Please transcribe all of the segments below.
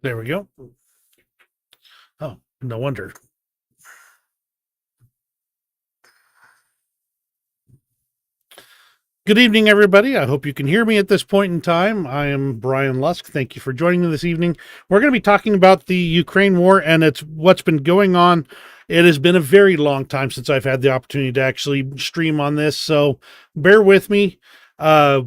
There we go. Oh, no wonder. Good evening, everybody. I hope you can hear me at this point in time. I am Brian Lusk. Thank you for joining me this evening. We're going to be talking about the Ukraine war and it's what's been going on. It has been a very long time since I've had the opportunity to actually stream on this, so bear with me. Uh,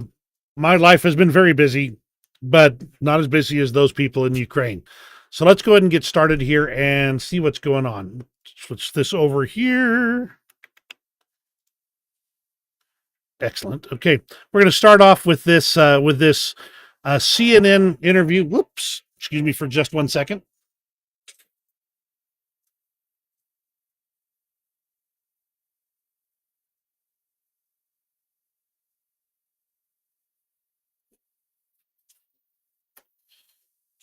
my life has been very busy, but not as busy as those people in Ukraine. So let's go ahead and get started here and see what's going on. Switch this over here. Excellent. Okay, we're going to start off with this CNN interview. Whoops, excuse me for just 1 second.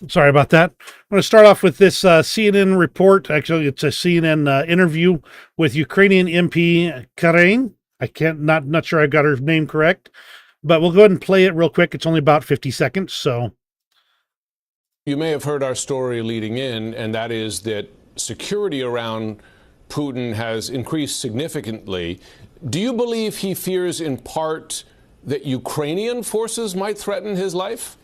Sorry about that. I'm going to start off with this CNN report. Actually, it's a CNN interview with Ukrainian MP Karen. I can't not sure I got her name correct, but we'll go ahead and play it real quick. It's only about 50 seconds, so. You may have heard our story leading in, and that is that security around Putin has increased significantly. Do you believe he fears in part that Ukrainian forces might threaten his life?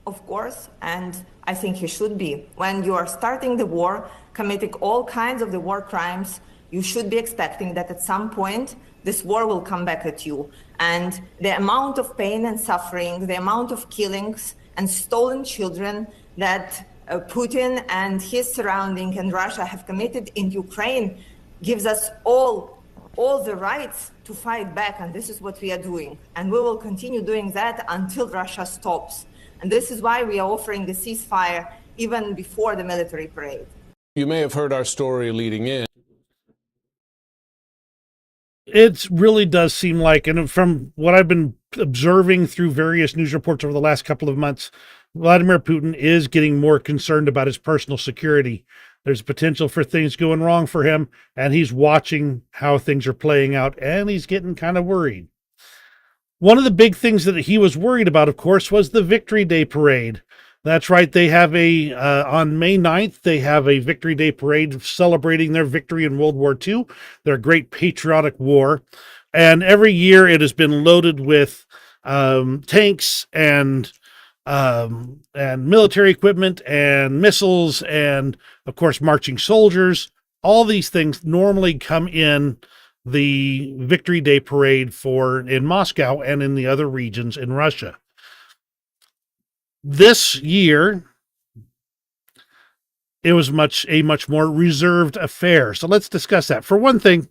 Of course, and I think he should be. When you are starting the war, committing all kinds of the war crimes, you should be expecting that at some point this war will come back at you. And the amount of pain and suffering, the amount of killings and stolen children that Putin and his surrounding and Russia have committed in Ukraine gives us all the rights to fight back. And this is what we are doing. And we will continue doing that until Russia stops. And this is why we are offering the ceasefire even before the military parade. You may have heard our story leading in. It really does seem like, and from what I've been observing through various news reports over the last couple of months, Vladimir Putin is getting more concerned about his personal security. There's potential for things going wrong for him, and he's watching how things are playing out, and he's getting kind of worried. One of the big things that he was worried about, of course, was the Victory Day parade. That's right. They have on May 9th, they have a Victory Day parade celebrating their victory in World War II, their great patriotic war. And every year it has been loaded with tanks and military equipment and missiles and, of course, marching soldiers. All these things normally come in the Victory Day parade in Moscow and in the other regions in Russia. This year, it was a much more reserved affair. So let's discuss that. For one thing,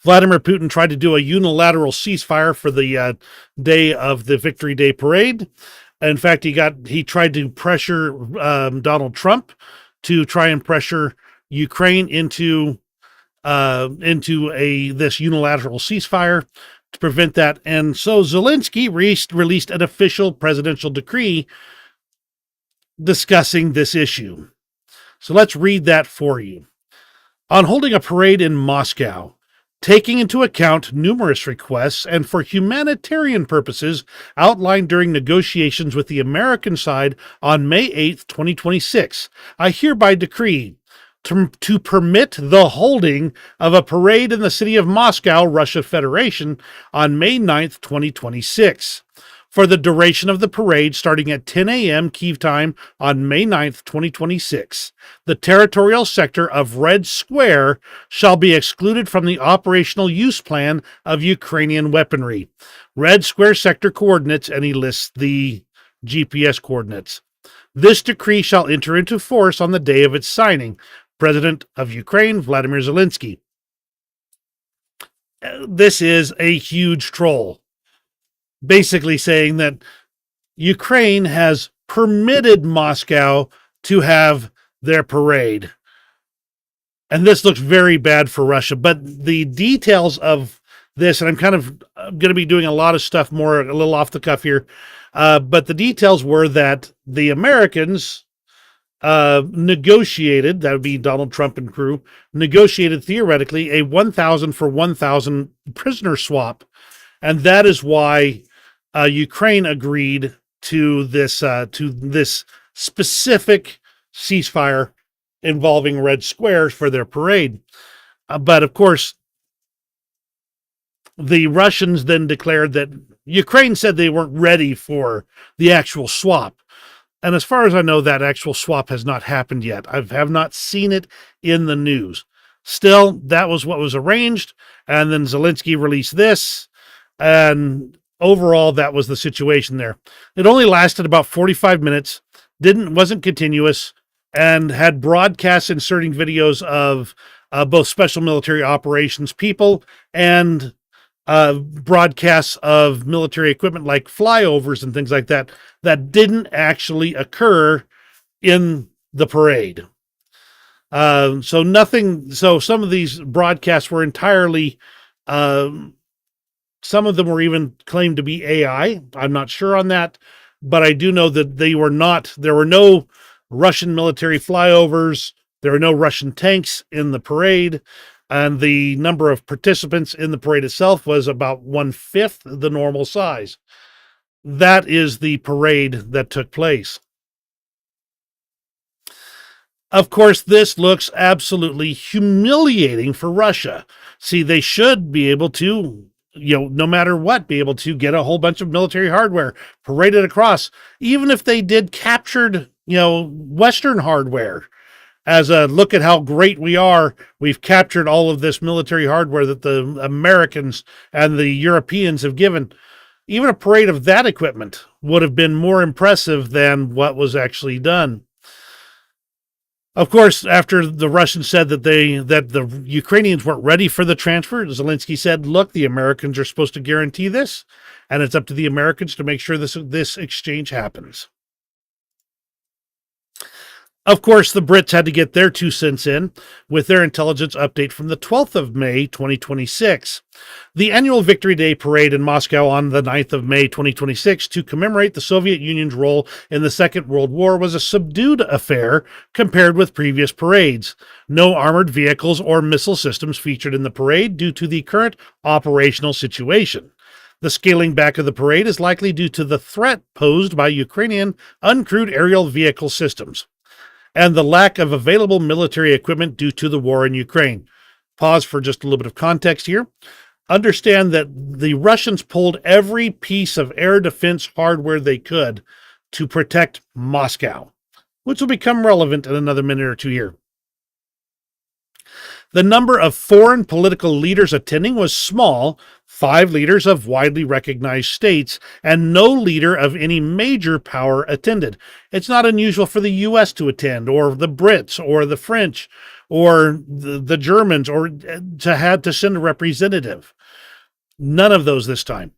Vladimir Putin tried to do a unilateral ceasefire for the day of the Victory Day parade. In fact, he tried to pressure Donald Trump to try and pressure Ukraine into this unilateral ceasefire to prevent that. And so Zelensky released an official presidential decree discussing this issue. So let's read that for you. On holding a parade in Moscow, taking into account numerous requests and for humanitarian purposes outlined during negotiations with the American side on May 8th, 2026, I hereby decree to permit the holding of a parade in the city of Moscow, Russia Federation, on May 9th, 2026. For the duration of the parade, starting at 10 a.m. Kyiv time on May 9th, 2026, the territorial sector of Red Square shall be excluded from the operational use plan of Ukrainian weaponry. Red Square sector coordinates, and he lists the GPS coordinates. This decree shall enter into force on the day of its signing. President of Ukraine, Vladimir Zelensky. This is a huge troll, basically saying that Ukraine has permitted Moscow to have their parade. And this looks very bad for Russia. But the details of this, and I'm kind of going to be doing a lot of stuff more, a little off the cuff here, but the details were that the Americans negotiated, that would be Donald Trump and crew, negotiated theoretically a 1,000 for 1,000 prisoner swap. And that is why Ukraine agreed to this specific ceasefire involving red squares for their parade. But of course, the Russians then declared that Ukraine said they weren't ready for the actual swap. And as far as I know, that actual swap has not happened yet. I have not seen it in the news. Still, that was what was arranged. And then Zelensky released this. And overall, that was the situation there. It only lasted about 45 minutes, wasn't continuous, and had broadcasts inserting videos of both special military operations people and broadcasts of military equipment like flyovers and things like that didn't actually occur in the parade. So some of these broadcasts were entirely, some of them were even claimed to be AI. I'm not sure on that, but I do know that there were no Russian military flyovers. There were no Russian tanks in the parade. And the number of participants in the parade itself was about 1/5 the normal size. That is the parade that took place. Of course, this looks absolutely humiliating for Russia. See, they should be able to, no matter what, be able to get a whole bunch of military hardware paraded across, even if they did captured, Western hardware. As a look at how great we are, we've captured all of this military hardware that the Americans and the Europeans have given. Even a parade of that equipment would have been more impressive than what was actually done. Of course, after the Russians said that the Ukrainians weren't ready for the transfer, Zelensky said, look, the Americans are supposed to guarantee this, and it's up to the Americans to make sure this exchange happens. Of course, the Brits had to get their 2 cents in with their intelligence update from the 12th of May, 2026. The annual Victory Day parade in Moscow on the 9th of May, 2026, to commemorate the Soviet Union's role in the Second World War was a subdued affair compared with previous parades. No armored vehicles or missile systems featured in the parade due to the current operational situation. The scaling back of the parade is likely due to the threat posed by Ukrainian uncrewed aerial vehicle systems and the lack of available military equipment due to the war in Ukraine. Pause for just a little bit of context here. Understand that the Russians pulled every piece of air defense hardware they could to protect Moscow, which will become relevant in another minute or two here. The number of foreign political leaders attending was small, 5 leaders of widely recognized states, and no leader of any major power attended. It's not unusual for the U.S. to attend, or the Brits, or the French, or the Germans, or to send a representative. None of those this time.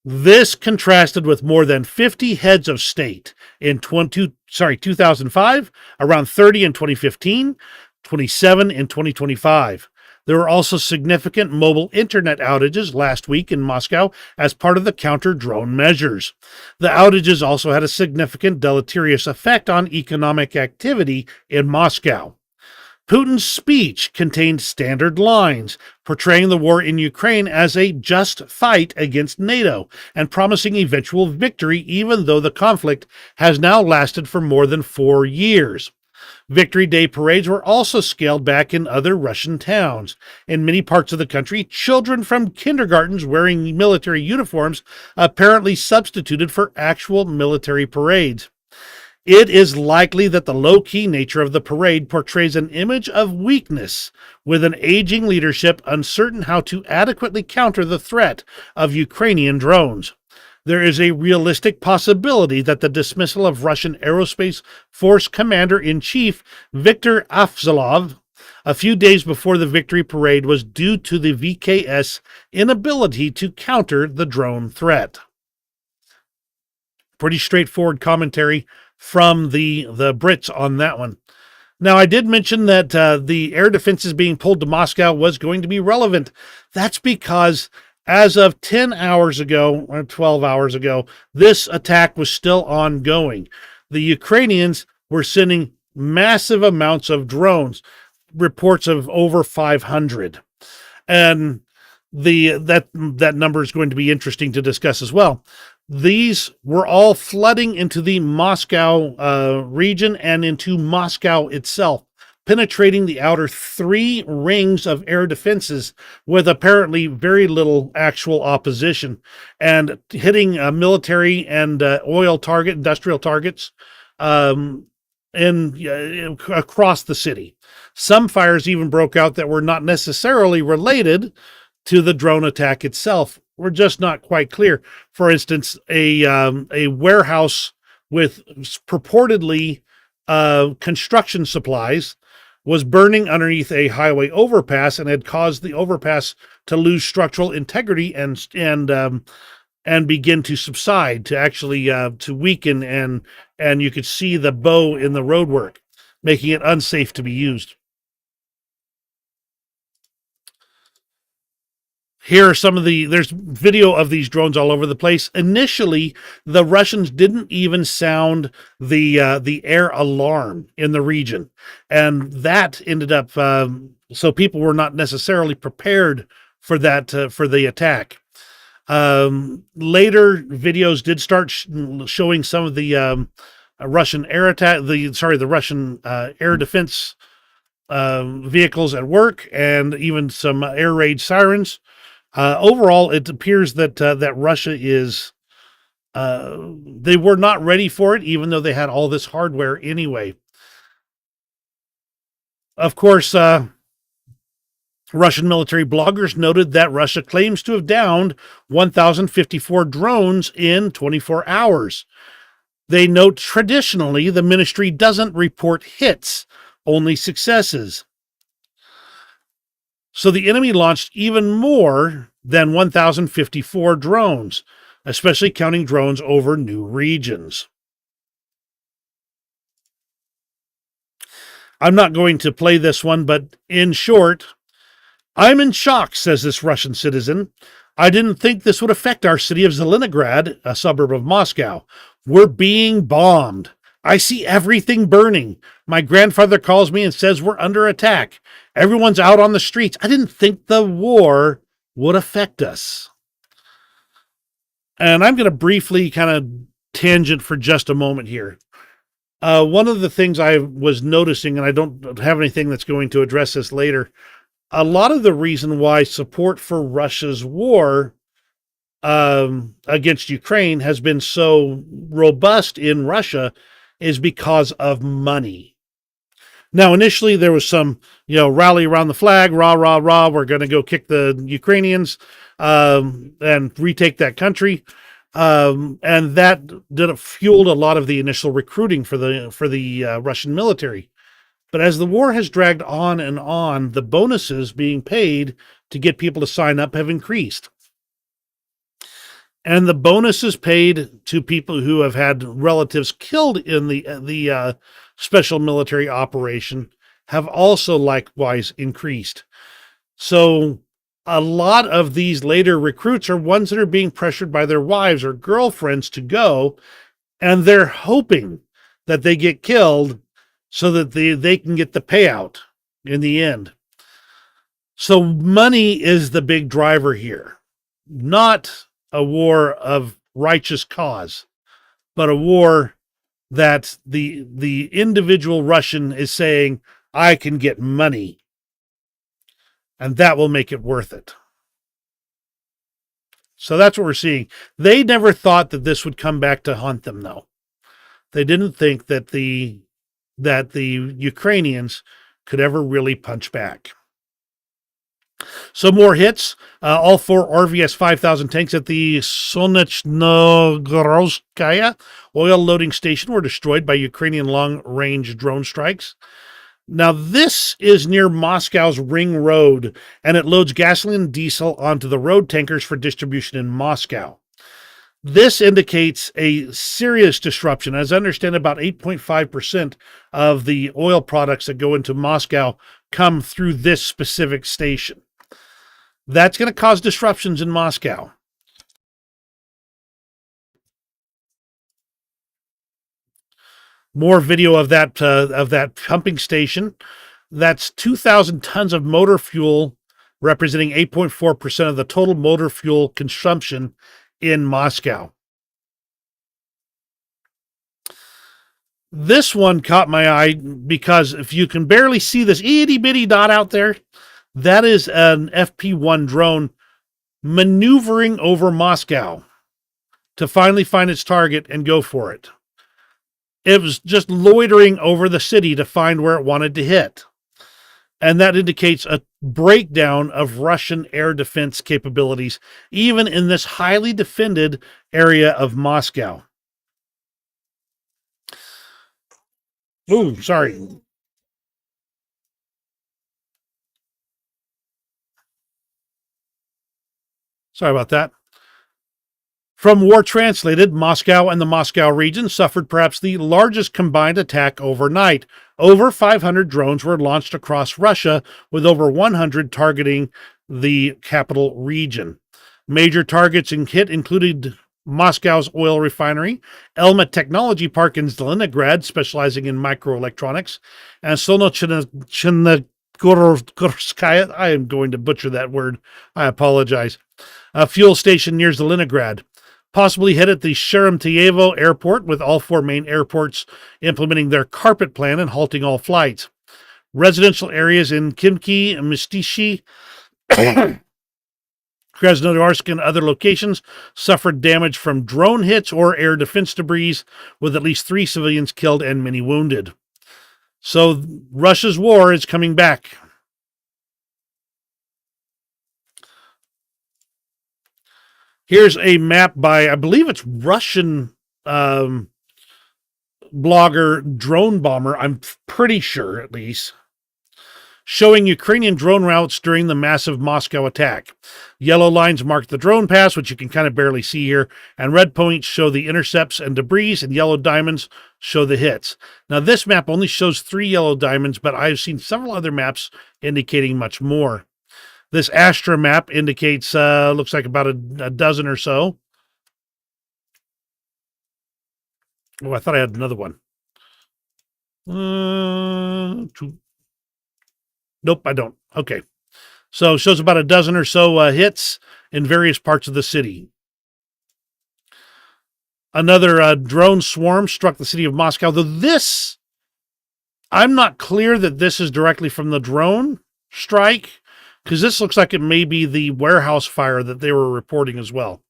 This contrasted with more than 50 heads of state in 2005, around 30 in 2015, 27 in 2025. There were also significant mobile internet outages last week in Moscow as part of the counter-drone measures. The outages also had a significant deleterious effect on economic activity in Moscow. Putin's speech contained standard lines, portraying the war in Ukraine as a just fight against NATO and promising eventual victory, even though the conflict has now lasted for more than 4 years. Victory Day parades were also scaled back in other Russian towns. In many parts of the country, children from kindergartens wearing military uniforms apparently substituted for actual military parades. It is likely that the low-key nature of the parade portrays an image of weakness, with an aging leadership uncertain how to adequately counter the threat of Ukrainian drones. There is a realistic possibility that the dismissal of Russian Aerospace Force Commander-in-Chief Viktor Avzalov a few days before the victory parade was due to the VKS inability to counter the drone threat. Pretty straightforward commentary from the Brits on that one. Now, I did mention that the air defenses being pulled to Moscow was going to be relevant. That's because as of 10 hours ago, or 12 hours ago, this attack was still ongoing. The Ukrainians were sending massive amounts of drones, reports of over 500. And that number is going to be interesting to discuss as well. These were all flooding into the Moscow region and into Moscow itself, penetrating the outer 3 rings of air defenses with apparently very little actual opposition, and hitting military and industrial targets across the city. Some fires even broke out that were not necessarily related to the drone attack itself. We're just not quite clear. For instance, a warehouse with purportedly construction supplies was burning underneath a highway overpass and had caused the overpass to lose structural integrity and begin to subside, to actually to weaken, and you could see the bow in the roadwork, making it unsafe to be used. Here are some of there's video of these drones all over the place. Initially, the Russians didn't even sound the air alarm in the region. And that ended up, so people were not necessarily prepared for that, for the attack. Later videos did start showing some of the Russian air attack, the Russian air defense vehicles at work, and even some air raid sirens. Overall, it appears that that Russia is they were not ready for it, even though they had all this hardware anyway. Of course, Russian military bloggers noted that Russia claims to have downed 1,054 drones in 24 hours. They note traditionally the ministry doesn't report hits, only successes. So the enemy launched even more than 1,054 drones, especially counting drones over new regions. I'm not going to play this one, but in short, I'm in shock, says this Russian citizen. I didn't think this would affect our city of Zelenograd, a suburb of Moscow. We're being bombed. I see everything burning. My grandfather calls me and says we're under attack. Everyone's out on the streets. I didn't think the war would affect us. And I'm going to briefly kind of tangent for just a moment here. One of the things I was noticing, and I don't have anything that's going to address this later, a lot of the reason why support for Russia's war against Ukraine has been so robust in Russia is because of money. Now, initially there was some, rally around the flag, rah, rah, rah, we're going to go kick the Ukrainians and retake that country. And that fueled a lot of the initial recruiting for the Russian military. But as the war has dragged on and on, the bonuses being paid to get people to sign up have increased. And the bonuses paid to people who have had relatives killed in the special military operation have also likewise increased. So a lot of these later recruits are ones that are being pressured by their wives or girlfriends to go, and they're hoping that they get killed so that they can get the payout in the end. So money is the big driver here, not a war of righteous cause, but a war that the individual Russian is saying, I can get money, and that will make it worth it. So that's what we're seeing. They never thought that this would come back to haunt them, though. They didn't think that the Ukrainians could ever really punch back. So more hits. All 4 RVS 5000 tanks at the Solnechnogorskaya oil loading station were destroyed by Ukrainian long-range drone strikes. Now, this is near Moscow's Ring Road, and it loads gasoline and diesel onto the road tankers for distribution in Moscow. This indicates a serious disruption. As I understand, about 8.5% of the oil products that go into Moscow come through this specific station. That's going to cause disruptions in Moscow. More video of that pumping station. That's 2,000 tons of motor fuel, representing 8.4% of the total motor fuel consumption in Moscow. This one caught my eye because if you can barely see this itty bitty dot out there, that is an FP1 drone maneuvering over Moscow to finally find its target and go for it. It was just loitering over the city to find where it wanted to hit. And that indicates a breakdown of Russian air defense capabilities, even in this highly defended area of Moscow. Ooh, sorry. Sorry about that. From War Translated, Moscow and the Moscow region suffered perhaps the largest combined attack overnight. Over 500 drones were launched across Russia, with over 100 targeting the capital region. Major targets hit included Moscow's oil refinery, Elma Technology Park in Leningrad, specializing in microelectronics, and Solnochenogorskaya. I am going to butcher that word. I apologize. A fuel station near Leningrad. Possibly hit at the Sheremetyevo airport, with all 4 main airports implementing their carpet plan and halting all flights. Residential areas in Khimki, Mystishi, Krasnodarsk, and other locations suffered damage from drone hits or air defense debris, with at least 3 civilians killed and many wounded. So Russia's war is coming back. Here's a map by, I believe it's Russian blogger Drone Bomber, I'm pretty sure at least, showing Ukrainian drone routes during the massive Moscow attack. Yellow lines mark the drone pass, which you can kind of barely see here, and red points show the intercepts and debris, and yellow diamonds show the hits. Now, this map only shows 3 yellow diamonds, but I've seen several other maps indicating much more. This Astra map indicates, looks like about a dozen or so. Oh, I thought I had another one. Nope, I don't. Okay. So it shows about a dozen or so hits in various parts of the city. Another drone swarm struck the city of Moscow, though this, I'm not clear that this is directly from the drone strike, because this looks like it may be the warehouse fire that they were reporting as well.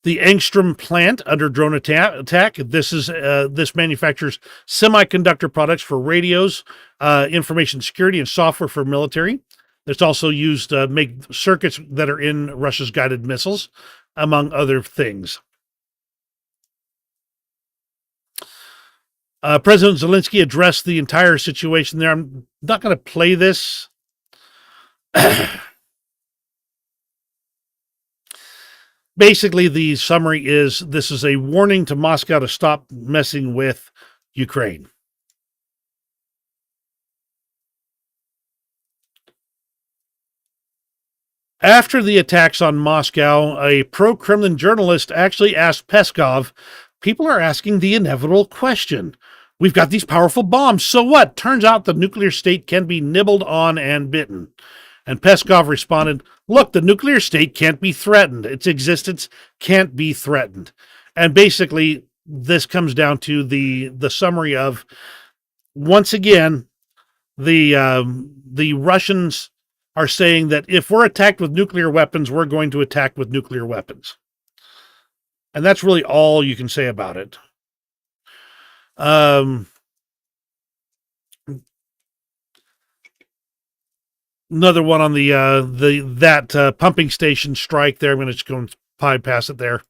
The Angstrom plant under drone attack. This manufactures semiconductor products for radios, information security, and software for military. It's also used to make circuits that are in Russia's guided missiles, among other things. President Zelensky addressed the entire situation there. I'm not going to play this. Basically, the summary is this is a warning to Moscow to stop messing with Ukraine. After the attacks on Moscow, a pro-Kremlin journalist actually asked Peskov, people are asking the inevitable question. We've got these powerful bombs, so what? Turns out the nuclear state can be nibbled on and bitten. And Peskov responded, look, the nuclear state can't be threatened. Its existence can't be threatened. And basically, this comes down to the summary of, once again, the Russians are saying that if we're attacked with nuclear weapons, we're going to attack with nuclear weapons. And that's really all you can say about it. Another one on that pumping station strike there. I'm going to just go and bypass it there.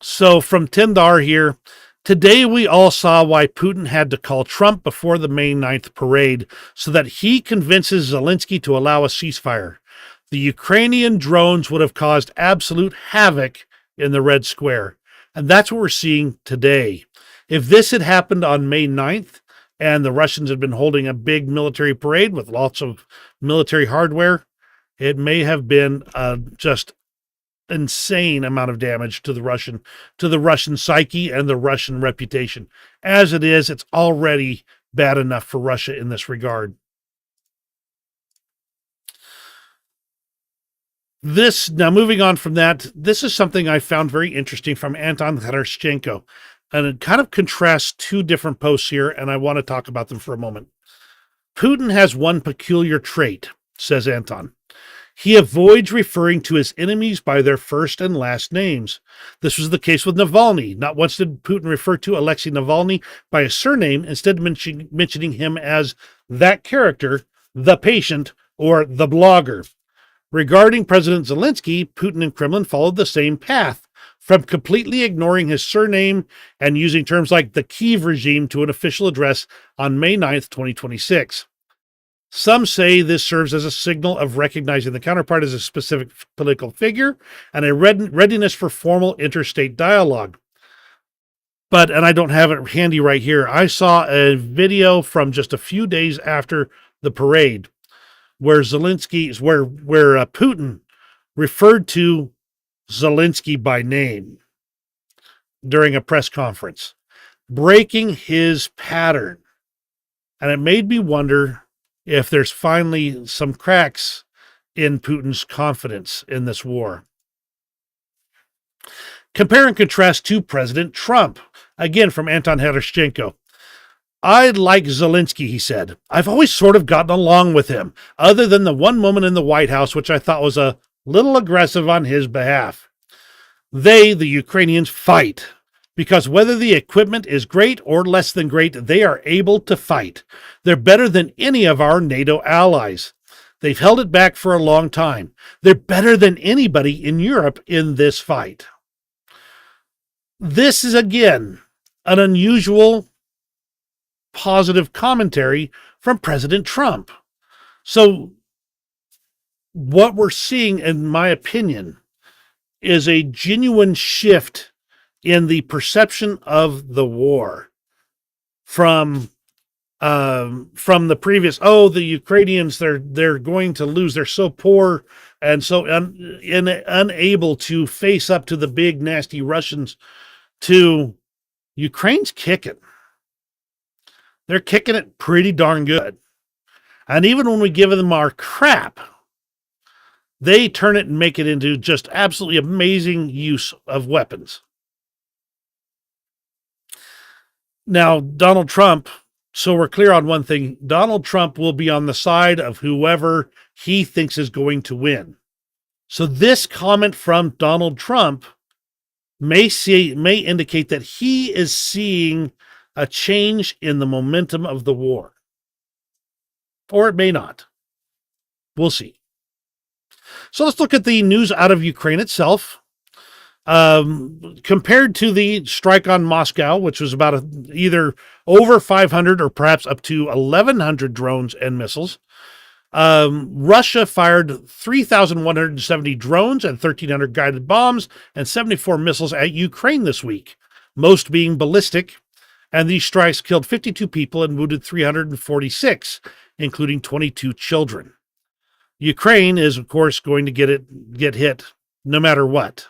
So from Tindar here, today we all saw why Putin had to call Trump before the May 9th parade so that he convinces Zelensky to allow a ceasefire. The Ukrainian drones would have caused absolute havoc in the Red Square. And that's what we're seeing today. If this had happened on May 9th and the Russians had been holding a big military parade with lots of military hardware, it may have been just insane amount of damage to the Russian psyche and the Russian reputation. As it is, it's already bad enough for Russia in this regard. Now moving on from that, this is something I found very interesting from Anton Tereshchenko, and it kind of contrasts two different posts here, and I want to talk about them for a moment. Putin has one peculiar trait, says Anton. He avoids referring to his enemies by their first and last names. This was the case with Navalny. Not once did Putin refer to Alexei Navalny by his surname, instead mentioning him as that character, the patient, or the blogger. Regarding President Zelensky, Putin and Kremlin followed the same path, from completely ignoring his surname and using terms like the Kyiv regime to an official address on May 9th, 2026. Some say this serves as a signal of recognizing the counterpart as a specific political figure and a readiness for formal interstate dialogue. And I don't have it handy right here, I saw a video from just a few days after the parade where Putin referred to Zelensky by name during a press conference, breaking his pattern. And it made me wonder if there's finally some cracks in Putin's confidence in this war. Compare and contrast to President Trump, again from Anton Tereshchenko. I like Zelensky, he said. I've always sort of gotten along with him, other than the one moment in the White House, which I thought was a little aggressive on his behalf. They, the Ukrainians, fight, because whether the equipment is great or less than great, they are able to fight. They're better than any of our NATO allies. They've held it back for a long time. They're better than anybody in Europe in this fight. This is, again, an unusual positive commentary from President Trump. So what we're seeing, in my opinion, is a genuine shift in the perception of the war from the previous, the Ukrainians, they're going to lose, they're so poor and so unable to face up to the big nasty Russians, to Ukraine's kicking. They're kicking it pretty darn good. And even when we give them our crap, they turn it and make it into just absolutely amazing use of weapons. Now, Donald Trump, so we're clear on one thing, Donald Trump will be on the side of whoever he thinks is going to win. So this comment from Donald Trump may indicate that he is seeing a change in the momentum of the war. Or it may not. We'll see. So let's look at the news out of Ukraine itself. Compared to the strike on Moscow, which was about either over 500 or perhaps up to 1,100 drones and missiles, Russia fired 3,170 drones and 1,300 guided bombs and 74 missiles at Ukraine this week, most being ballistic. And these strikes killed 52 people and wounded 346, including 22 children. Ukraine is, of course, going to get hit no matter what.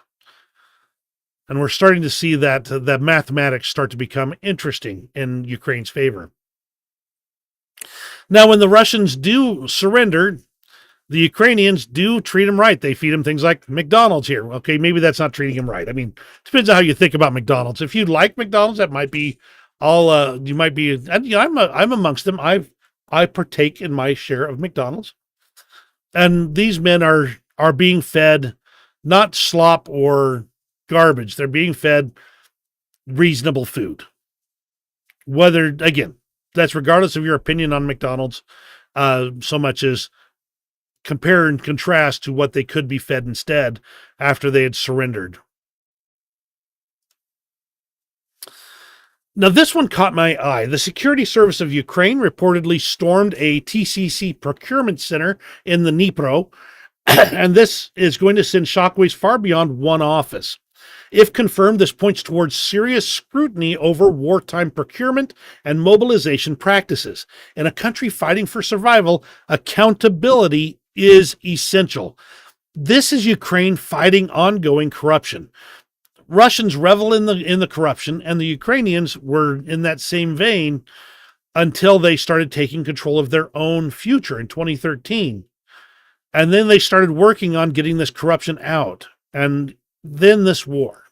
And we're starting to see that the mathematics start to become interesting in Ukraine's favor. Now, when the Russians do surrender, the Ukrainians do treat them right. They feed them things like McDonald's here. Okay, maybe that's not treating them right. I mean, depends on how you think about McDonald's. If you like McDonald's, that might be all. You might be. And, I'm amongst them. I partake in my share of McDonald's, and these men are being fed not slop or garbage. They're being fed reasonable food. Whether, again, that's regardless of your opinion on McDonald's, so much as compare and contrast to what they could be fed instead after they had surrendered. Now, this one caught my eye. The Security Service of Ukraine reportedly stormed a TCC procurement center in the Dnipro, and this is going to send shockwaves far beyond one office. If confirmed, this points towards serious scrutiny over wartime procurement and mobilization practices. In a country fighting for survival, accountability is essential. This is Ukraine fighting ongoing corruption. Russians revel in the corruption, and the Ukrainians were in that same vein until they started taking control of their own future in 2013. And then they started working on getting this corruption out. And then this war.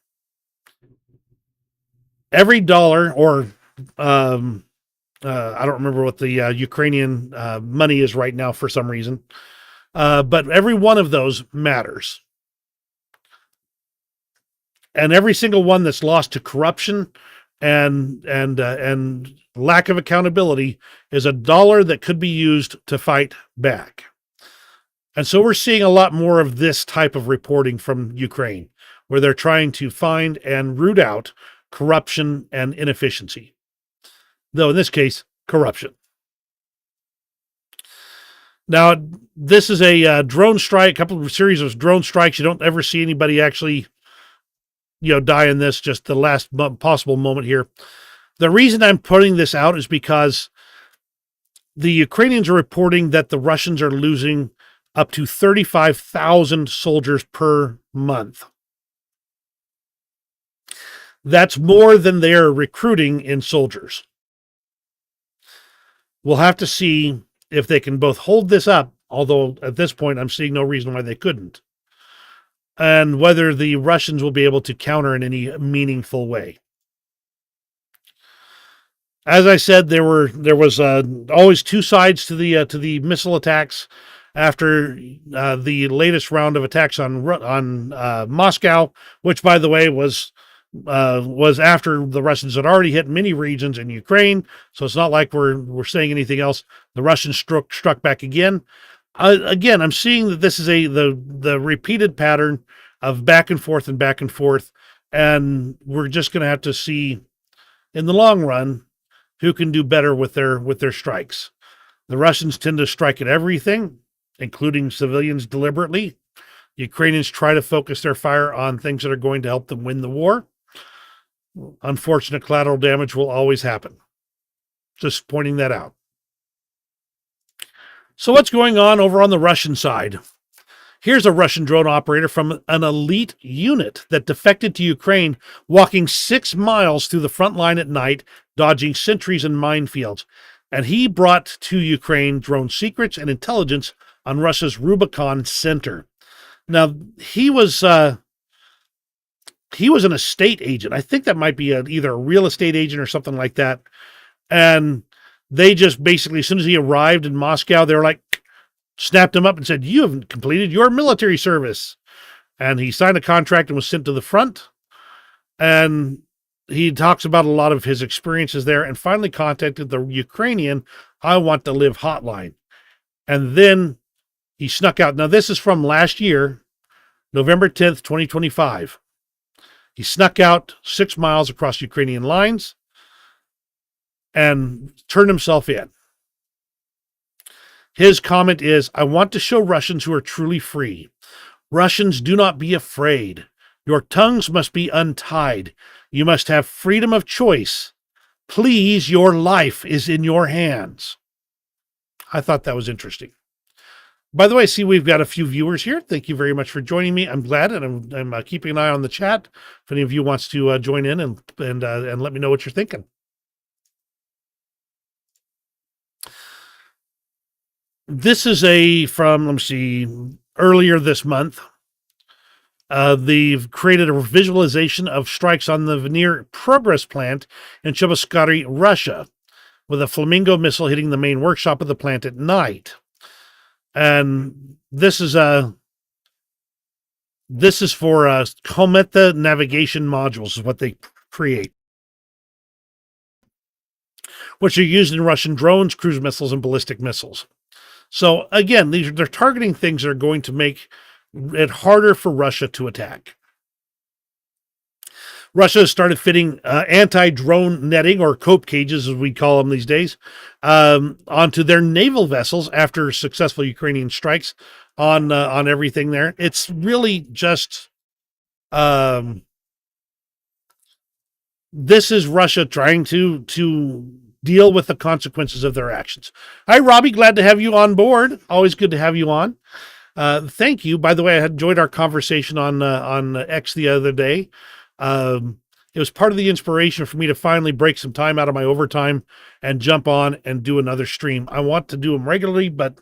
Every dollar, or I don't remember what the Ukrainian money is right now for some reason, but every one of those matters. And every single one that's lost to corruption and lack of accountability is a dollar that could be used to fight back. And so we're seeing a lot more of this type of reporting from Ukraine, where they're trying to find and root out corruption and inefficiency. Though in this case, corruption. Now, this is a drone strike, a couple of series of drone strikes. You don't ever see anybody actually, die in this, just the last possible moment here. The reason I'm putting this out is because the Ukrainians are reporting that the Russians are losing up to 35,000 soldiers per month. That's more than they're recruiting in soldiers. We'll have to see if they can both hold this up, although at this point I'm seeing no reason why they couldn't, and whether the Russians will be able to counter in any meaningful way. As I said, there was always two sides to the missile attacks. After the latest round of attacks on Moscow, which, by the way, was after the Russians had already hit many regions in Ukraine, so it's not like we're saying anything else. The Russians struck back again. Again, I'm seeing that this is the repeated pattern of back and forth, and we're just going to have to see in the long run who can do better with their strikes. The Russians tend to strike at everything, including civilians, deliberately. Ukrainians try to focus their fire on things that are going to help them win the war. Unfortunate collateral damage will always happen. Just pointing that out. So what's going on over on the Russian side? Here's a Russian drone operator from an elite unit that defected to Ukraine, walking 6 miles through the front line at night, dodging sentries and minefields. And he brought to Ukraine drone secrets and intelligence on Russia's Rubicon Center. Now, he was an estate agent. I think that might be either a real estate agent or something like that. And they just basically, as soon as he arrived in Moscow, they were like, snapped him up and said, "You haven't completed your military service." And he signed a contract and was sent to the front. And he talks about a lot of his experiences there and finally contacted the Ukrainian "I Want to Live" hotline. And then he snuck out. Now, this is from last year, November 10th, 2025. He snuck out 6 miles across Ukrainian lines and turned himself in. His comment is, "I want to show Russians who are truly free. Russians, do not be afraid. Your tongues must be untied. You must have freedom of choice. Please, your life is in your hands." I thought that was interesting. By the way, I see we've got a few viewers here. Thank you very much for joining me. I'm glad, and I'm keeping an eye on the chat. If any of you wants to join in and let me know what you're thinking. This is from, let me see, earlier this month. They've created a visualization of strikes on the Veneer Progress plant in Cheboksary, Russia, with a Flamingo missile hitting the main workshop of the plant at night. And this is for Kometa navigation modules is what they create, which are used in Russian drones, cruise missiles, and ballistic missiles. So again, they're targeting things that are going to make it harder for Russia to attack. Russia has started fitting anti-drone netting, or cope cages, as we call them these days, onto their naval vessels after successful Ukrainian strikes on everything there. It's really just this is Russia trying to deal with the consequences of their actions. Hi, Robbie. Glad to have you on board. Always good to have you on. Thank you. By the way, I had enjoyed our conversation on X the other day. It was part of the inspiration for me to finally break some time out of my overtime and jump on and do another stream. I want to do them regularly, but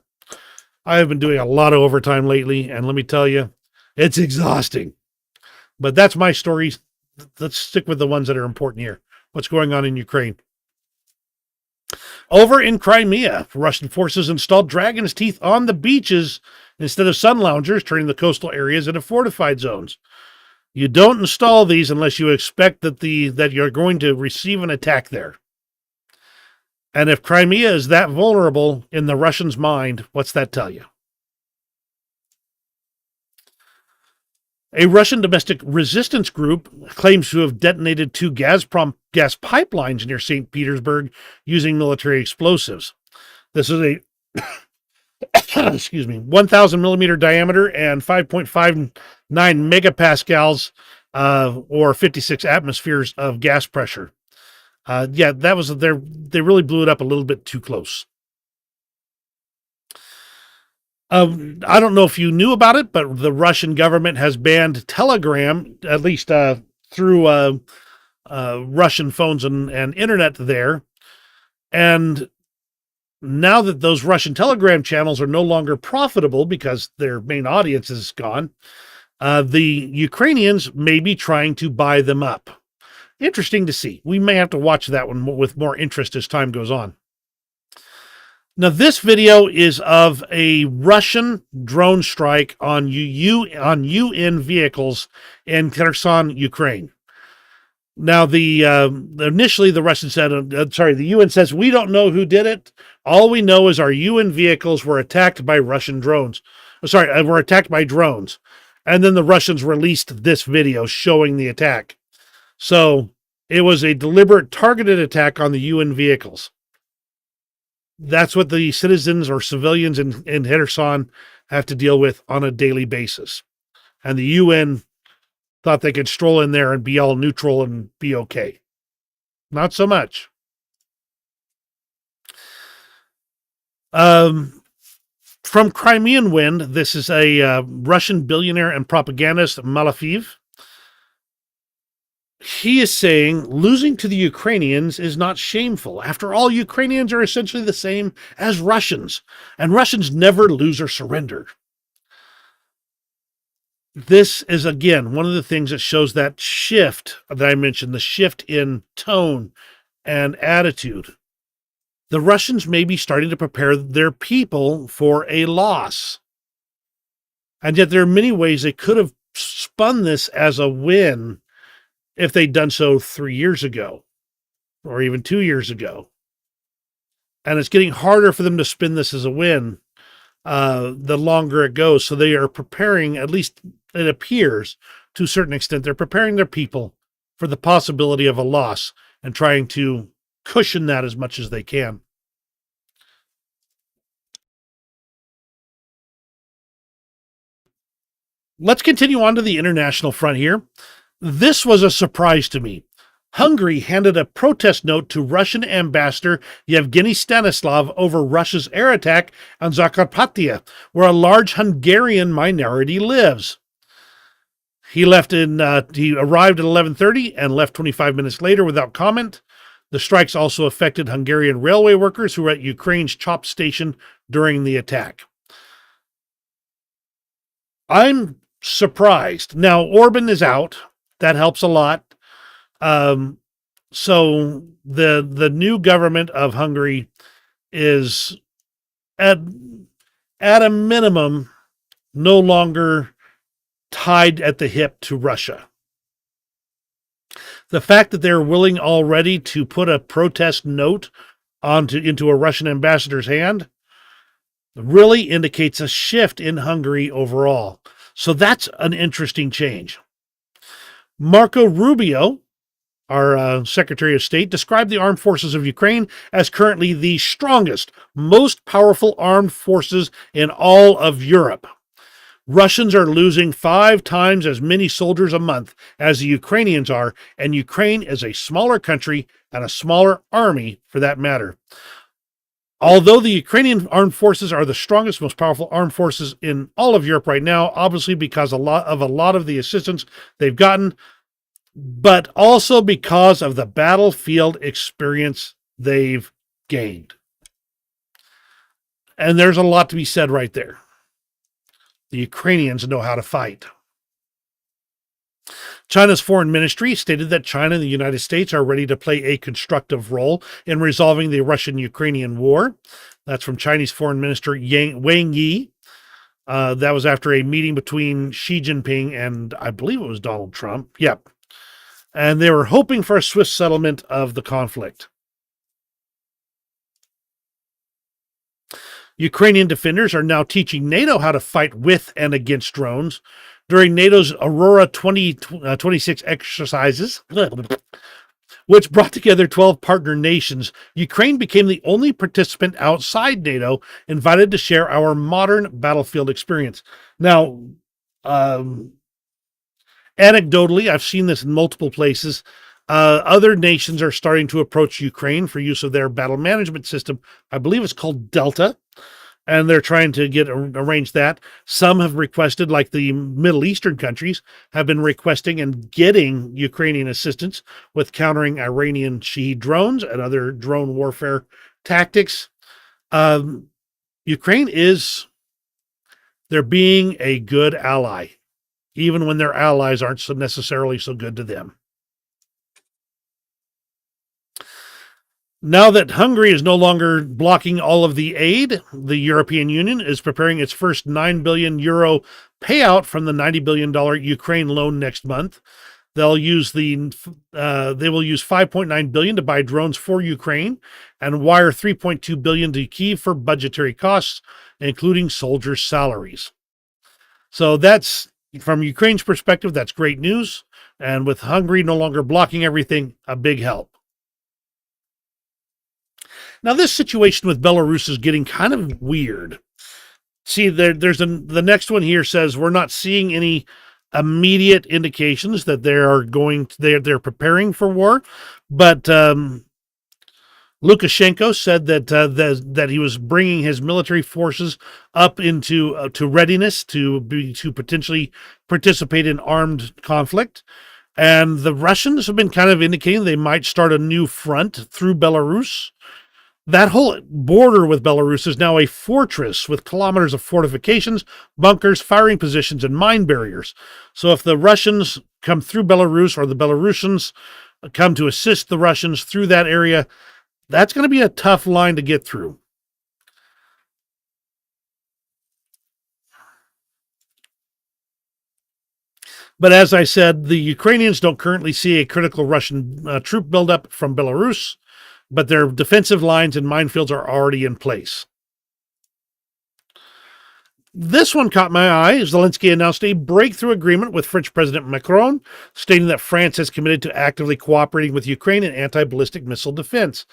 I have been doing a lot of overtime lately, and let me tell you, it's exhausting. But that's my story. Let's stick with the ones that are important here. What's going on in Ukraine? Over in Crimea, Russian forces installed dragon's teeth on the beaches instead of sun loungers, turning the coastal areas into fortified zones. You don't install these unless you expect that you're going to receive an attack there. And if Crimea is that vulnerable in the Russians' mind, what's that tell you? A Russian domestic resistance group claims to have detonated 2 Gazprom gas pipelines near St. Petersburg using military explosives. This is a 1,000 millimeter diameter and 5.59 megapascals or 56 atmospheres of gas pressure. That was they really blew it up a little bit too close. I don't know if you knew about it, but the Russian government has banned Telegram, at least through Russian phones and internet there. And now that those Russian Telegram channels are no longer profitable because their main audience is gone, the Ukrainians may be trying to buy them up. Interesting to see. We may have to watch that one with more interest as time goes on. Now, this video is of a Russian drone strike on UN vehicles in Kherson, Ukraine. Now, initially the Russians said, the UN says, we don't know who did it. All we know is our UN vehicles were attacked by Russian drones. Were attacked by drones. And then the Russians released this video showing the attack. So it was a deliberate targeted attack on the UN vehicles. That's what the citizens or civilians in Kherson have to deal with on a daily basis. And the UN thought they could stroll in there and be all neutral and be okay. Not so much. From Crimean Wind, this is a Russian billionaire and propagandist, Malafeev. He is saying losing to the Ukrainians is not shameful. After all, Ukrainians are essentially the same as Russians, and Russians never lose or surrender. This is, again, one of the things that shows that shift that I mentioned, the shift in tone and attitude. The Russians may be starting to prepare their people for a loss. And yet there are many ways they could have spun this as a win if they'd done so 3 years ago or even 2 years ago. And it's getting harder for them to spin this as a win the longer it goes. So they are preparing, at least it appears to a certain extent, they're preparing their people for the possibility of a loss and trying to cushion that as much as they can. Let's continue on to the international front here. This was a surprise to me. Hungary handed a protest note to Russian ambassador Yevgeny Stanislav over Russia's air attack on Zakarpattia, where a large Hungarian minority lives. He arrived at 11:30 and left 25 minutes later without comment. The strikes also affected Hungarian railway workers who were at Ukraine's Chop station during the attack. I'm surprised. Now, Orban is out. That helps a lot. So the new government of Hungary is at a minimum no longer tied at the hip to Russia. The fact that they're willing already to put a protest note into a Russian ambassador's hand really indicates a shift in Hungary overall. So that's an interesting change. Marco Rubio, our Secretary of State, described the armed forces of Ukraine as currently the strongest, most powerful armed forces in all of Europe. Russians are losing 5 times as many soldiers a month as the Ukrainians are, and Ukraine is a smaller country and a smaller army for that matter. Although the Ukrainian armed forces are the strongest, most powerful armed forces in all of Europe right now, obviously because a lot of the assistance they've gotten, but also because of the battlefield experience they've gained. And there's a lot to be said right there. The Ukrainians know how to fight. China's foreign ministry stated that China and the United States are ready to play a constructive role in resolving the Russian-Ukrainian war. That's from Chinese Foreign Minister Wang Yi. That was after a meeting between Xi Jinping and I believe it was Donald Trump. Yep. And they were hoping for a swift settlement of the conflict. Ukrainian defenders are now teaching NATO how to fight with and against drones. During NATO's Aurora 2026 exercises, which brought together 12 partner nations, Ukraine became the only participant outside NATO invited to share our modern battlefield experience. Now, anecdotally, I've seen this in multiple places. Other nations are starting to approach Ukraine for use of their battle management system. I believe it's called Delta, and they're trying to arrange that. Some have requested, like the Middle Eastern countries, have been requesting and getting Ukrainian assistance with countering Iranian Shahed drones and other drone warfare tactics. Ukraine they're being a good ally, even when their allies aren't so necessarily so good to them. Now that Hungary is no longer blocking all of the aid, the European Union is preparing its first 9 billion euro payout from the $90 billion Ukraine loan next month. They will use 5.9 billion to buy drones for Ukraine and wire 3.2 billion to Kyiv for budgetary costs, including soldiers' salaries. So that's, from Ukraine's perspective, that's great news. And with Hungary no longer blocking everything, a big help. Now, this situation with Belarus is getting kind of weird. See, there's the next one here says we're not seeing any immediate indications that they're preparing for war, but Lukashenko said that he was bringing his military forces up into to readiness to potentially participate in armed conflict. And the Russians have been kind of indicating they might start a new front through Belarus. That whole border with Belarus is now a fortress with kilometers of fortifications, bunkers, firing positions, and mine barriers. So if the Russians come through Belarus or the Belarusians come to assist the Russians through that area, that's going to be a tough line to get through. But as I said, the Ukrainians don't currently see a critical Russian troop buildup from Belarus, but their defensive lines and minefields are already in place. This one caught my eye. Zelensky announced a breakthrough agreement with French President Macron, stating that France has committed to actively cooperating with Ukraine in anti-ballistic missile defense.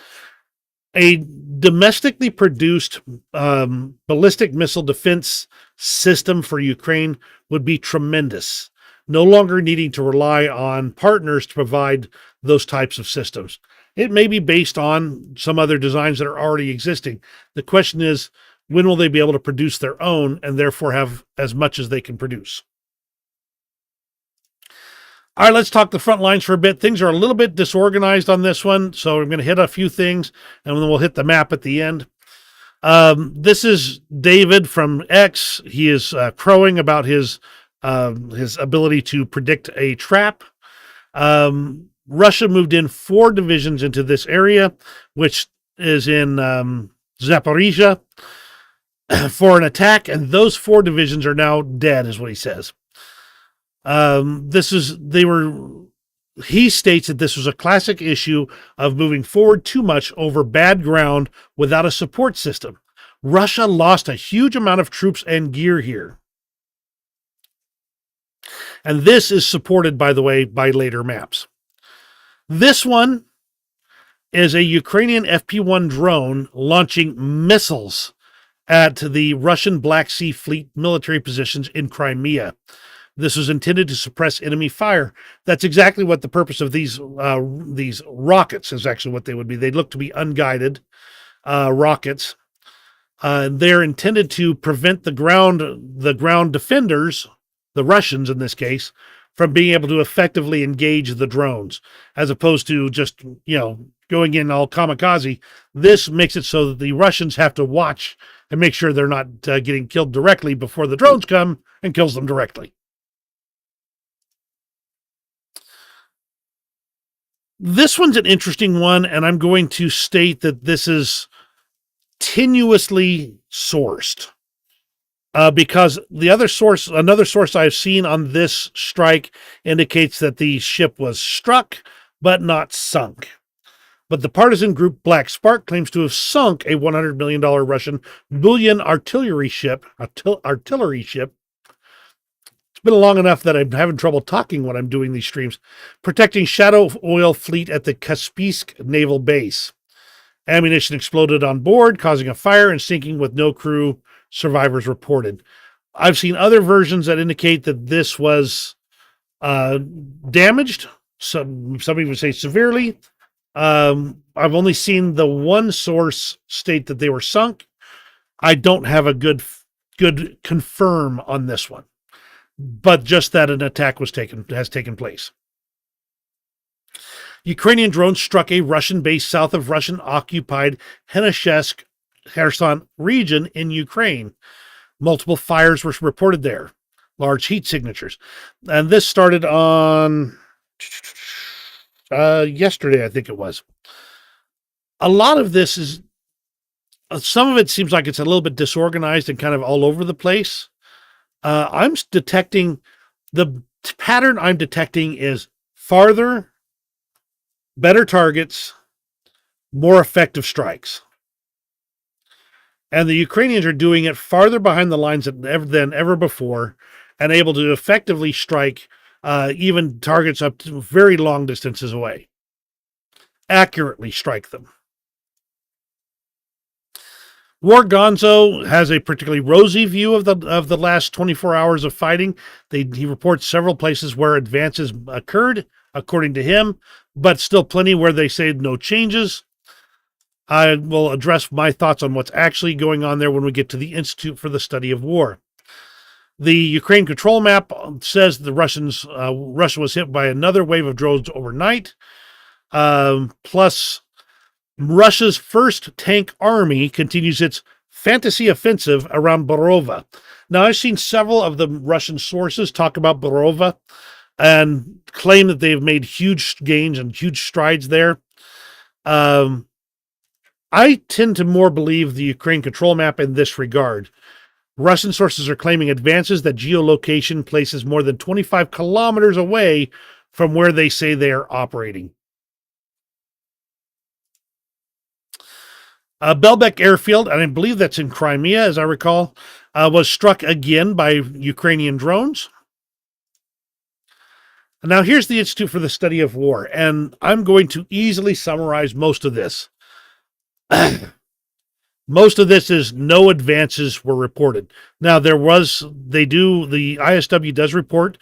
A domestically produced ballistic missile defense system for Ukraine would be tremendous, no longer needing to rely on partners to provide those types of systems. It may be based on some other designs that are already existing. The question is, when will they be able to produce their own and therefore have as much as they can produce? All right, let's talk the front lines for a bit. Things are a little bit disorganized on this one, so I'm going to hit a few things, and then we'll hit the map at the end. This is David from X. He is crowing about his ability to predict a trap. Russia moved in 4 divisions into this area, which is in Zaporizhia, for an attack, and those 4 divisions are now dead, is what he says. He states that this was a classic issue of moving forward too much over bad ground without a support system. Russia lost a huge amount of troops and gear here. And this is supported, by the way, by later maps. This one is a Ukrainian FP-1 drone launching missiles at the Russian Black Sea Fleet military positions in Crimea. This was intended to suppress enemy fire. That's exactly what the purpose of these rockets is, actually what they would be. They look to be unguided rockets. They're intended to prevent the ground defenders, the Russians in this case, from being able to effectively engage the drones, as opposed to just, going in all kamikaze. This makes it so that the Russians have to watch and make sure they're not getting killed directly before the drones come and kills them directly. This one's an interesting one, and I'm going to state that this is tenuously sourced. Because another source I've seen on this strike indicates that the ship was struck, but not sunk. But the partisan group Black Spark claims to have sunk a $100 million Russian Bulyan artillery ship. It's been long enough that I'm having trouble talking when I'm doing these streams, protecting Shadow Oil Fleet at the Kaspiysk Naval Base. Ammunition exploded on board, causing a fire and sinking with no crew survivors reported. I've seen other versions that indicate that this was damaged. Some even say severely. I've only seen the one source state that they were sunk. I don't have a good confirm on this one, but just that an attack has taken place. Ukrainian drones struck a Russian base south of Russian-occupied Heneshsk Kherson region in Ukraine. Multiple fires were reported there, large heat signatures. And this started on yesterday, I think it was. A lot of this is, some of it seems like it's a little bit disorganized and kind of all over the place. I'm detecting, the pattern I'm detecting is farther, better targets, more effective strikes. And the Ukrainians are doing it farther behind the lines than ever before, and able to effectively strike even targets up to very long distances away. Accurately strike them. War Gonzo has a particularly rosy view of the last 24 hours of fighting. He reports several places where advances occurred, according to him, but still plenty where they say no changes. I will address my thoughts on what's actually going on there when we get to the Institute for the Study of War. The Ukraine control map says the Russia was hit by another wave of drones overnight. Plus, Russia's first tank army continues its fantasy offensive around Borova. Now, I've seen several of the Russian sources talk about Borova and claim that they've made huge gains and huge strides there. I tend to more believe the Ukraine control map in this regard. Russian sources are claiming advances that geolocation places more than 25 kilometers away from where they say they are operating. Belbek Airfield, and I believe that's in Crimea, as I recall, was struck again by Ukrainian drones. Now, here's the Institute for the Study of War, and I'm going to easily summarize most of this. Most of this is no advances were reported. Now, the ISW does report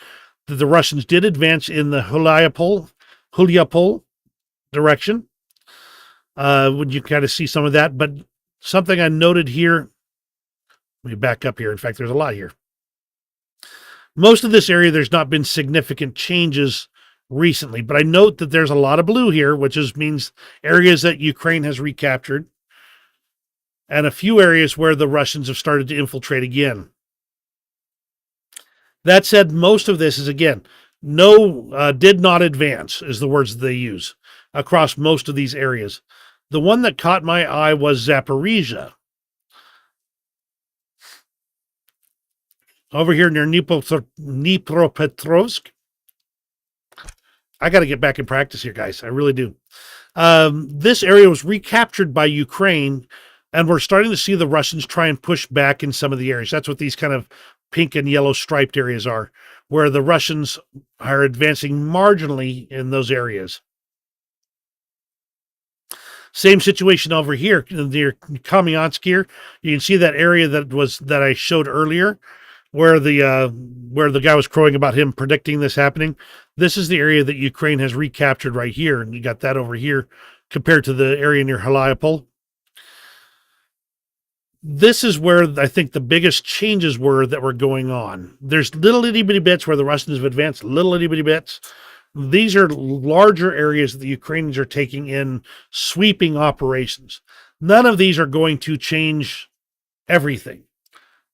that the Russians did advance in the Huliapol direction. Would you kind of see some of that? But something I noted here, let me back up here. In fact, there's a lot here. Most of this area, there's not been significant changes recently, but I note that there's a lot of blue here, which means areas that Ukraine has recaptured, and a few areas where the Russians have started to infiltrate again. That said, most of this is, again, did not advance, is the words that they use, across most of these areas. The one that caught my eye was Zaporizhia. Over here near Dnipropetrovsk. I got to get back in practice here, guys. I really do. This area was recaptured by Ukraine, and we're starting to see the Russians try and push back in some of the areas. That's what these kind of pink and yellow striped areas are, where the Russians are advancing marginally in those areas. Same situation over here near Kamiansk here. You can see that area that I showed earlier, where the guy was crowing about him predicting this happening. This is the area that Ukraine has recaptured right here, and you got that over here compared to the area near Huliapol. This is where I think the biggest changes were that were going on. There's little itty bitty bits where the Russians have advanced, little itty bitty bits. These are larger areas that the Ukrainians are taking in sweeping operations. None of these are going to change everything,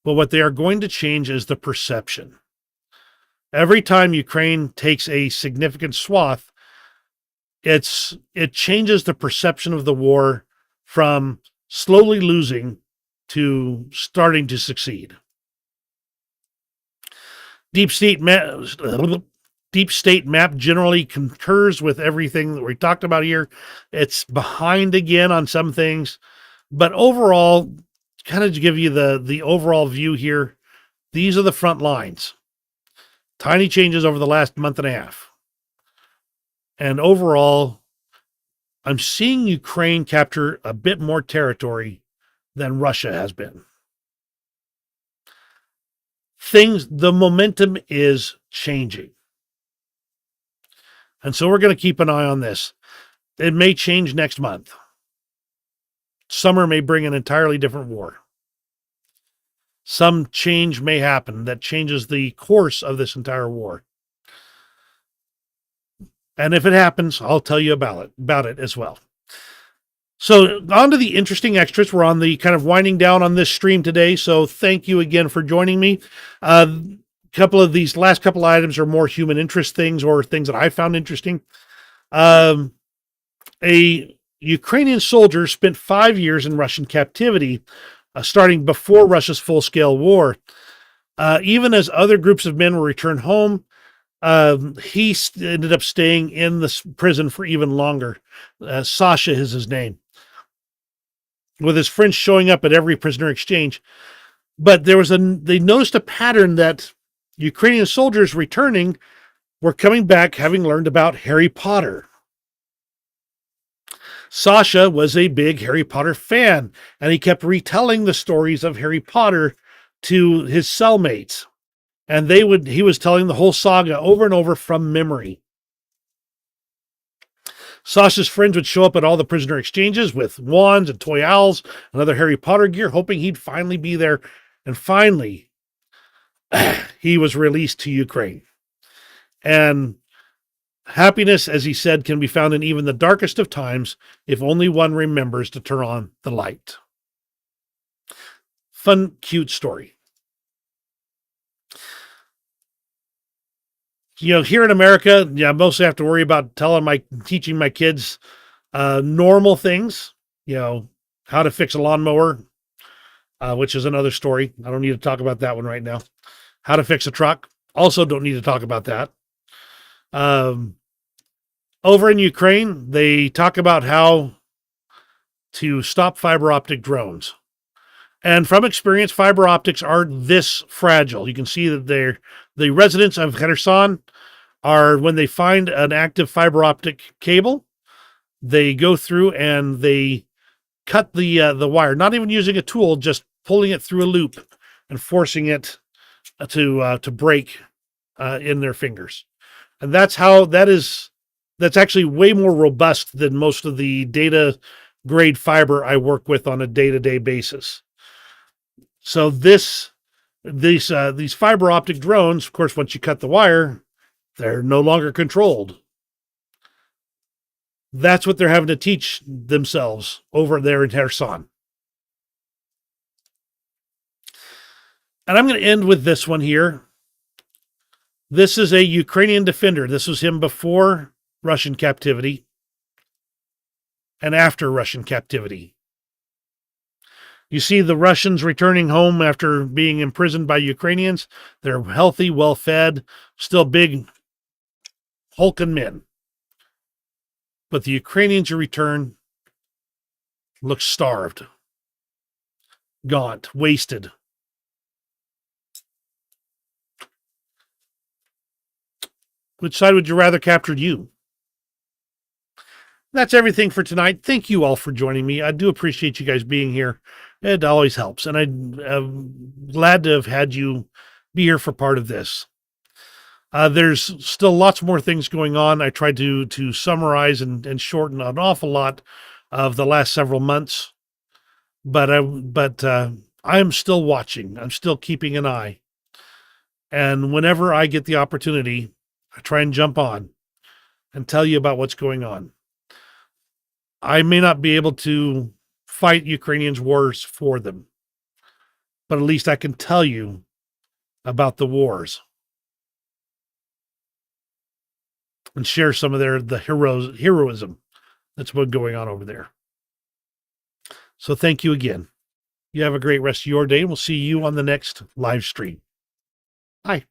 but what they are going to change is the perception. Every time Ukraine takes a significant swath, it changes the perception of the war from slowly losing to starting to succeed. Deep state map generally concurs with everything that we talked about here. It's behind again on some things, but overall, kind of to give you the overall view here, these are the front lines. Tiny changes over the last month and a half. And overall, I'm seeing Ukraine capture a bit more territory than Russia has been. The momentum is changing. And so we're going to keep an eye on this. It may change next month. Summer may bring an entirely different war. Some change may happen that changes the course of this entire war. And if it happens, I'll tell you about it as well. So on to the interesting extras. We're on the kind of winding down on this stream today. So thank you again for joining me. Couple of these last couple items are more human interest things or things that I found interesting. A Ukrainian soldier spent 5 years in Russian captivity, starting before Russia's full-scale war. Even as other groups of men were returned home, he ended up staying in the prison for even longer. Sasha is his name, with his friends showing up at every prisoner exchange. But they noticed a pattern that Ukrainian soldiers returning were coming back having learned about Harry Potter. Sasha was a big Harry Potter fan, and he kept retelling the stories of Harry Potter to his cellmates. And he was telling the whole saga over and over from memory. Sasha's friends would show up at all the prisoner exchanges with wands and toy owls and other Harry Potter gear, hoping he'd finally be there. And finally, he was released to Ukraine. And happiness, as he said, can be found in even the darkest of times if only one remembers to turn on the light. Fun, cute story. Here in America, I mostly have to worry about teaching my kids normal things, how to fix a lawnmower, which is another story. I don't need to talk about that one right now. How to fix a truck. Also don't need to talk about that. Over in Ukraine, they talk about how to stop fiber optic drones. And from experience, fiber optics are this fragile. You can see that the residents of Kherson are, when they find an active fiber optic cable, they go through and they cut the wire, not even using a tool, just pulling it through a loop and forcing it to break in their fingers. And that's actually way more robust than most of the data grade fiber I work with on a day-to-day basis. So these fiber optic drones, of course, once you cut the wire, they're no longer controlled. That's what they're having to teach themselves over there in Kherson. And I'm going to end with this one here. This is a Ukrainian defender. This was him before Russian captivity and after Russian captivity. You see the Russians returning home after being imprisoned by Ukrainians. They're healthy, well-fed, still big, hulking men. But the Ukrainians who return look starved, gaunt, wasted. Which side would you rather captured you? That's everything for tonight. Thank you all for joining me. I do appreciate you guys being here. It always helps. And I'm glad to have had you be here for part of this. There's still lots more things going on. I tried to summarize and shorten an awful lot of the last several months. But I am still watching. I'm still keeping an eye. And whenever I get the opportunity, I try and jump on. and tell you about what's going on. I may not be able to fight Ukrainians' wars for them, but at least I can tell you about the wars and share some of the heroism that's been going on over there. So thank you again. You have a great rest of your day, and we'll see you on the next live stream. Bye.